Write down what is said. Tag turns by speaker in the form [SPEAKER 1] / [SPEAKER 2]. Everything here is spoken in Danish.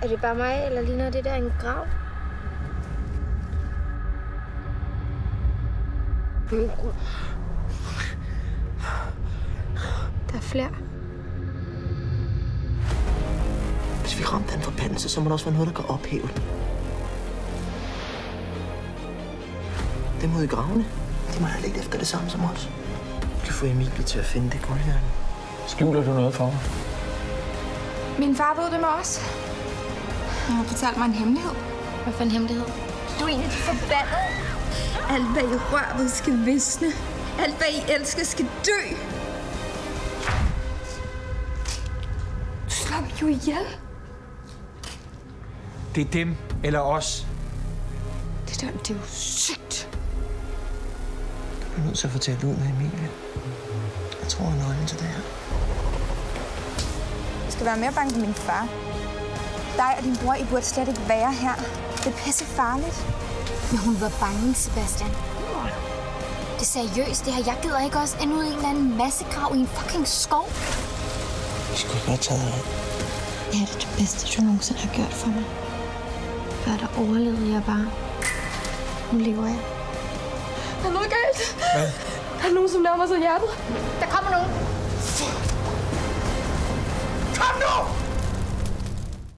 [SPEAKER 1] Er det bare mig, eller ligner det der en grav? Der er flere.
[SPEAKER 2] Hvis vi ramte den forbandelse, så må der også være noget, der kan ophæve den. Dem ude i gravene, de må have lidt efter det samme som os. Du kan få Emilie til at finde det guldhjørne.
[SPEAKER 3] Skjuler du noget for mig?
[SPEAKER 4] Min far ved det med os. Han har fortalt mig en hemmelighed.
[SPEAKER 1] Hvad for en hemmelighed?
[SPEAKER 4] Du er en af de forbandede. Alt, hvad I rører ved, skal visne. Alt, hvad I elsker, skal dø. Du slår mig jo ihjel.
[SPEAKER 3] Det er dem eller os.
[SPEAKER 4] Det er jo sygt.
[SPEAKER 2] Du er nødt til at fortælle ud med Emilie. Jeg tror, jeg er nøglen til det her.
[SPEAKER 4] Jeg skal være mere bange for min far. Dig og din bror, I burde slet ikke være her. Det er pisse farligt.
[SPEAKER 1] Men hun var bange, Sebastian. Det er seriøst, det her. Jeg gider ikke også ende ud i en eller anden massegrav i en fucking skov.
[SPEAKER 2] Vi skulle ikke være taget af.
[SPEAKER 1] Det er det bedste, du nogensinde har gjort for mig. Før der overlevede jeg bare. Nu lever jeg.
[SPEAKER 4] Der er noget galt.
[SPEAKER 3] Hvad?
[SPEAKER 4] Der er nogen, som nærmer sig hjertet.
[SPEAKER 1] Der kommer nogen.
[SPEAKER 3] Kom nu!